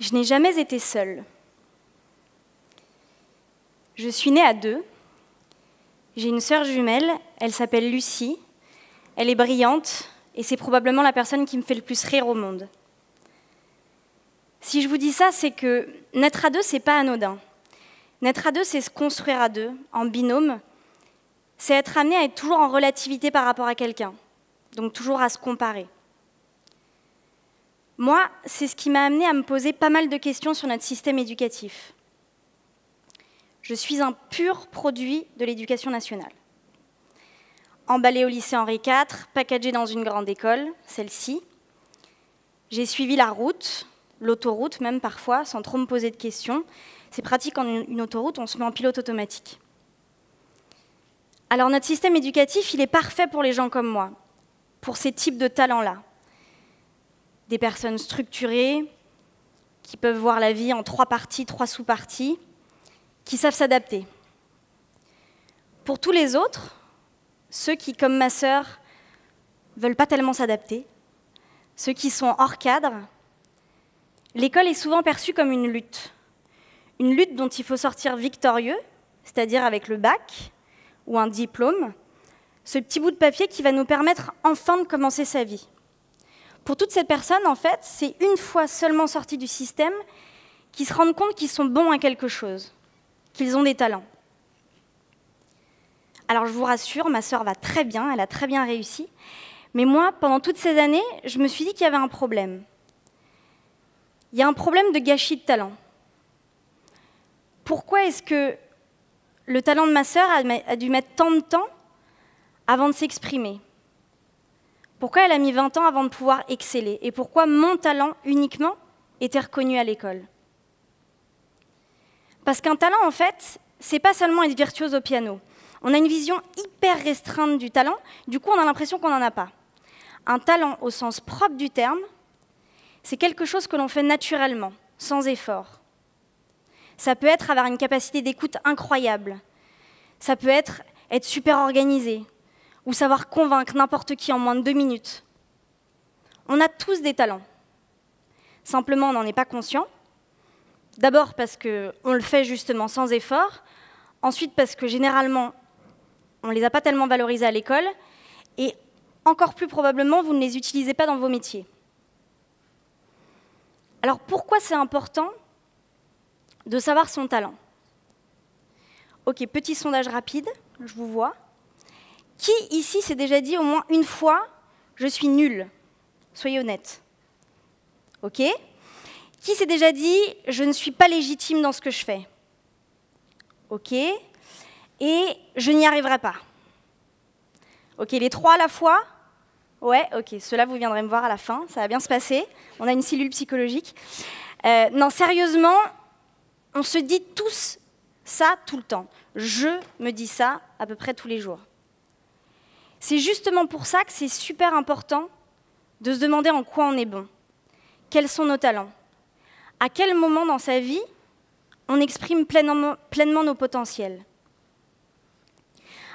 Je n'ai jamais été seule. Je suis née à 2. J'ai une sœur jumelle, elle s'appelle Lucie. Elle est brillante et c'est probablement la personne qui me fait le plus rire au monde. Si je vous dis ça, c'est que naître à 2, c'est pas anodin. Naître à 2, c'est se construire à 2, en binôme. C'est être amené à être toujours en relativité par rapport à quelqu'un, donc toujours à se comparer. Moi, c'est ce qui m'a amené à me poser pas mal de questions sur notre système éducatif. Je suis un pur produit de l'éducation nationale. Emballée au lycée Henri IV, packagée dans une grande école, celle-ci. J'ai suivi la route, l'autoroute même parfois, sans trop me poser de questions. C'est pratique en une autoroute, on se met en pilote automatique. Alors notre système éducatif, il est parfait pour les gens comme moi, pour ces types de talents-là. Des personnes structurées, qui peuvent voir la vie en 3 parties, 3 sous-parties, qui savent s'adapter. Pour tous les autres, ceux qui, comme ma sœur, ne veulent pas tellement s'adapter, ceux qui sont hors cadre, l'école est souvent perçue comme une lutte dont il faut sortir victorieux, c'est-à-dire avec le bac ou un diplôme, ce petit bout de papier qui va nous permettre enfin de commencer sa vie. Pour toutes ces personnes, en fait, c'est une fois seulement sortis du système qu'ils se rendent compte qu'ils sont bons à quelque chose, qu'ils ont des talents. Alors je vous rassure, ma sœur va très bien, elle a très bien réussi, mais moi, pendant toutes ces années, je me suis dit qu'il y avait un problème. Il y a un problème de gâchis de talent. Pourquoi est-ce que le talent de ma sœur a dû mettre tant de temps avant de s'exprimer? Pourquoi elle a mis 20 ans avant de pouvoir exceller? Et pourquoi mon talent uniquement était reconnu à l'école? Parce qu'un talent, en fait, c'est pas seulement être virtuose au piano. On a une vision hyper restreinte du talent, du coup on a l'impression qu'on n'en a pas. Un talent au sens propre du terme, c'est quelque chose que l'on fait naturellement, sans effort. Ça peut être avoir une capacité d'écoute incroyable. Ça peut être super organisé, ou savoir convaincre n'importe qui en moins de 2 minutes. On a tous des talents. Simplement, on n'en est pas conscient. D'abord parce qu'on le fait justement sans effort. Ensuite parce que généralement, on ne les a pas tellement valorisés à l'école. Et encore plus probablement, vous ne les utilisez pas dans vos métiers. Alors pourquoi c'est important de savoir son talent? Ok, petit sondage rapide, je vous vois. Qui ici s'est déjà dit au moins une fois « je suis nul » Soyez honnête. Ok. Qui s'est déjà dit « je ne suis pas légitime dans ce que je fais » Ok. Et « je n'y arriverai pas » Ok, les 3 à la fois? Ouais, ok, ceux-là, vous viendrez me voir à la fin, ça va bien se passer. On a une cellule psychologique. Non, sérieusement, on se dit tous ça tout le temps. Je me dis ça à peu près tous les jours. C'est justement pour ça que c'est super important de se demander en quoi on est bon. Quels sont nos talents? À quel moment dans sa vie on exprime pleinement nos potentiels?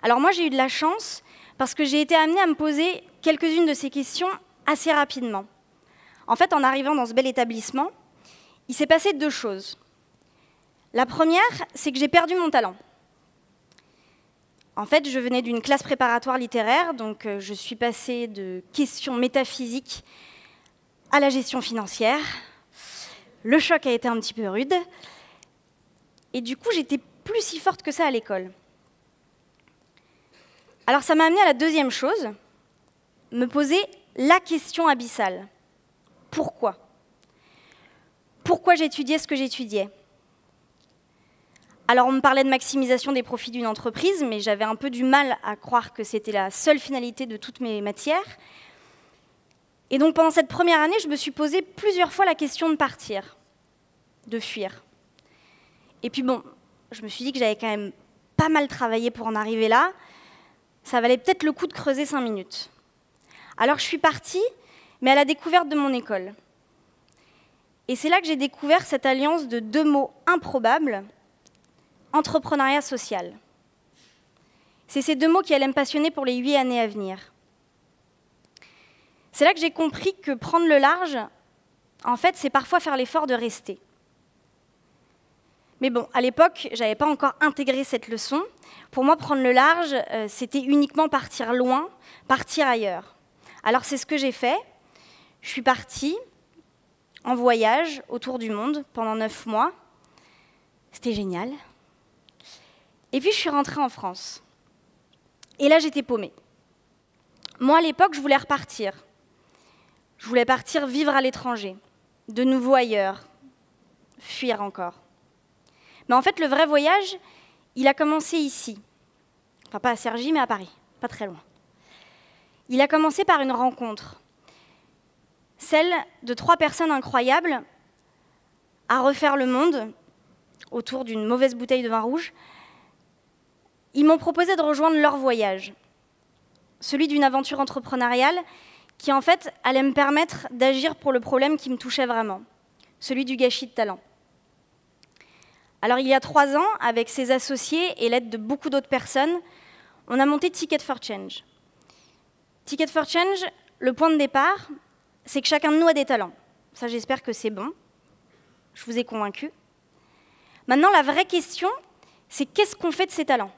Alors moi, j'ai eu de la chance parce que j'ai été amenée à me poser quelques-unes de ces questions assez rapidement. En fait, en arrivant dans ce bel établissement, il s'est passé 2 choses. La première, c'est que j'ai perdu mon talent. En fait, je venais d'une classe préparatoire littéraire, donc je suis passée de questions métaphysiques à la gestion financière. Le choc a été un petit peu rude. Et du coup, j'étais plus si forte que ça à l'école. Alors ça m'a amenée à la deuxième chose, me poser la question abyssale. Pourquoi? Pourquoi j'étudiais ce que j'étudiais? Alors on me parlait de maximisation des profits d'une entreprise, mais j'avais un peu du mal à croire que c'était la seule finalité de toutes mes matières. Et donc pendant cette première année, je me suis posé plusieurs fois la question de partir, de fuir. Et puis bon, je me suis dit que j'avais quand même pas mal travaillé pour en arriver là. Ça valait peut-être le coup de creuser 5 minutes. Alors je suis partie, mais à la découverte de mon école. Et c'est là que j'ai découvert cette alliance de 2 mots improbables, entrepreneuriat social. C'est ces 2 mots qui allaient me passionner pour les 8 années à venir. C'est là que j'ai compris que prendre le large, en fait, c'est parfois faire l'effort de rester. Mais bon, à l'époque, je n'avais pas encore intégré cette leçon. Pour moi, prendre le large, c'était uniquement partir loin, partir ailleurs. Alors c'est ce que j'ai fait. Je suis partie en voyage autour du monde pendant 9 mois. C'était génial. Et puis je suis rentrée en France. Et là, j'étais paumée. Moi, à l'époque, je voulais repartir. Je voulais partir vivre à l'étranger, de nouveau ailleurs, fuir encore. Mais en fait, le vrai voyage, il a commencé ici. Enfin, pas à Cergy, mais à Paris, pas très loin. Il a commencé par une rencontre. Celle de 3 personnes incroyables à refaire le monde autour d'une mauvaise bouteille de vin rouge. Ils m'ont proposé de rejoindre leur voyage, celui d'une aventure entrepreneuriale qui, en fait, allait me permettre d'agir pour le problème qui me touchait vraiment, celui du gâchis de talent. Alors, il y a 3 ans, avec ses associés et l'aide de beaucoup d'autres personnes, on a monté Ticket for Change. Ticket for Change, le point de départ, c'est que chacun de nous a des talents. Ça, j'espère que c'est bon. Je vous ai convaincu. Maintenant, la vraie question, c'est qu'est-ce qu'on fait de ces talents?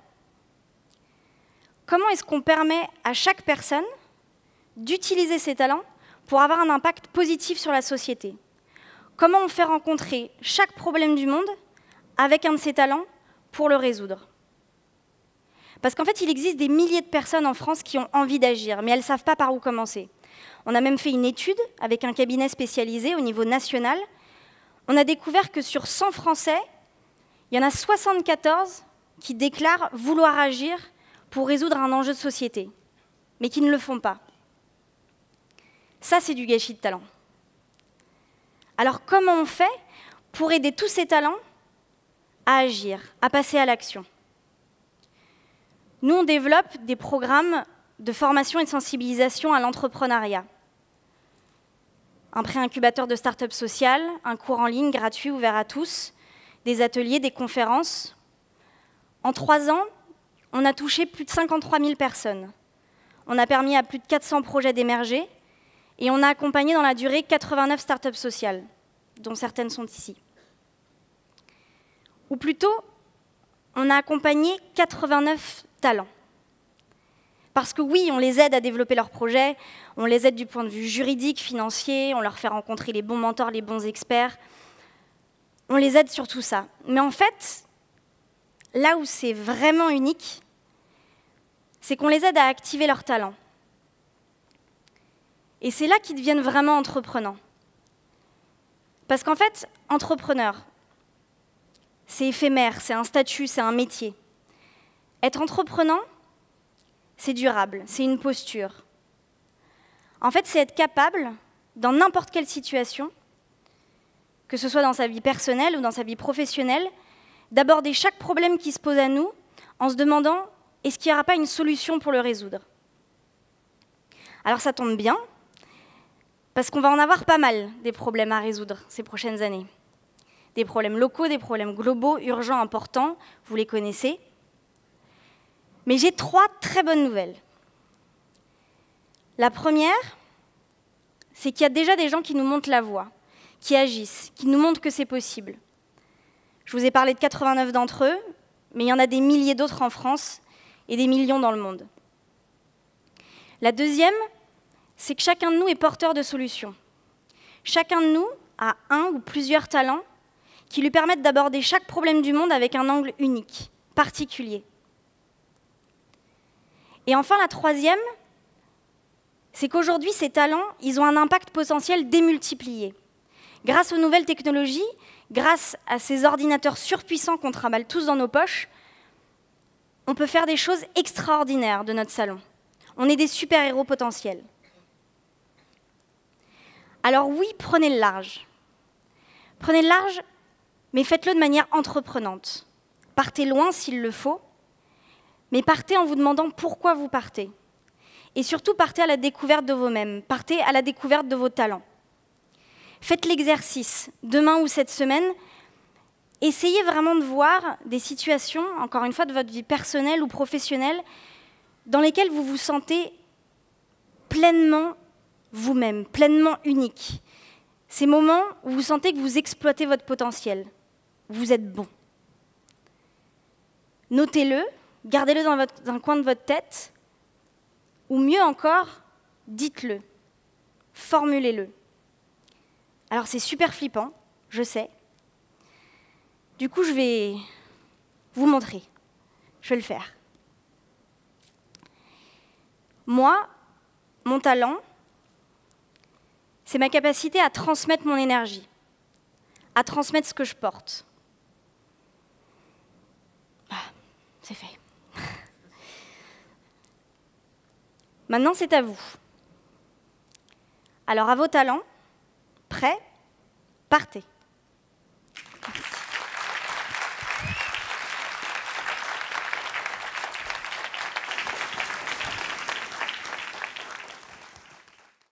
Comment est-ce qu'on permet à chaque personne d'utiliser ses talents pour avoir un impact positif sur la société? Comment on fait rencontrer chaque problème du monde avec un de ses talents pour le résoudre? Parce qu'en fait, il existe des milliers de personnes en France qui ont envie d'agir, mais elles ne savent pas par où commencer. On a même fait une étude avec un cabinet spécialisé au niveau national. On a découvert que sur 100 Français, il y en a 74 qui déclarent vouloir agir pour résoudre un enjeu de société, mais qui ne le font pas. Ça, c'est du gâchis de talent. Alors, comment on fait pour aider tous ces talents à agir, à passer à l'action? Nous, on développe des programmes de formation et de sensibilisation à l'entrepreneuriat. Un pré-incubateur de start-up sociales, un cours en ligne gratuit ouvert à tous, des ateliers, des conférences. En 3 ans, on a touché plus de 53 000 personnes. On a permis à plus de 400 projets d'émerger et on a accompagné dans la durée 89 start-up sociales, dont certaines sont ici. Ou plutôt, on a accompagné 89 talents. Parce que oui, on les aide à développer leurs projets, on les aide du point de vue juridique, financier, on leur fait rencontrer les bons mentors, les bons experts. On les aide sur tout ça. Mais en fait, là où c'est vraiment unique, c'est qu'on les aide à activer leurs talents. Et c'est là qu'ils deviennent vraiment entreprenants. Parce qu'en fait, entrepreneur, c'est éphémère, c'est un statut, c'est un métier. Être entreprenant, c'est durable, c'est une posture. En fait, c'est être capable, dans n'importe quelle situation, que ce soit dans sa vie personnelle ou dans sa vie professionnelle, d'aborder chaque problème qui se pose à nous en se demandant est-ce qu'il n'y aura pas une solution pour le résoudre? Alors ça tombe bien, parce qu'on va en avoir pas mal des problèmes à résoudre ces prochaines années. Des problèmes locaux, des problèmes globaux, urgents, importants, vous les connaissez. Mais j'ai 3 très bonnes nouvelles. La première, c'est qu'il y a déjà des gens qui nous montrent la voie, qui agissent, qui nous montrent que c'est possible. Je vous ai parlé de 89 d'entre eux, mais il y en a des milliers d'autres en France et des millions dans le monde. La deuxième, c'est que chacun de nous est porteur de solutions. Chacun de nous a un ou plusieurs talents qui lui permettent d'aborder chaque problème du monde avec un angle unique, particulier. Et enfin, la troisième, c'est qu'aujourd'hui, ces talents, ils ont un impact potentiel démultiplié. Grâce aux nouvelles technologies, grâce à ces ordinateurs surpuissants qu'on trimballe tous dans nos poches, on peut faire des choses extraordinaires de notre salon. On est des super-héros potentiels. Alors oui, prenez le large. Prenez le large, mais faites-le de manière entreprenante. Partez loin s'il le faut, mais partez en vous demandant pourquoi vous partez. Et surtout, partez à la découverte de vous-même, partez à la découverte de vos talents. Faites l'exercice, demain ou cette semaine, essayez vraiment de voir des situations, encore une fois, de votre vie personnelle ou professionnelle, dans lesquelles vous vous sentez pleinement vous-même, pleinement unique. Ces moments où vous sentez que vous exploitez votre potentiel, où vous êtes bon. Notez-le, gardez-le dans un coin de votre tête, ou mieux encore, dites-le, formulez-le. Alors c'est super flippant, je sais. Du coup, je vais vous montrer. Je vais le faire. Moi, mon talent, c'est ma capacité à transmettre mon énergie, à transmettre ce que je porte. Ah, c'est fait. Maintenant, c'est à vous. Alors, à vos talents, prêts, partez.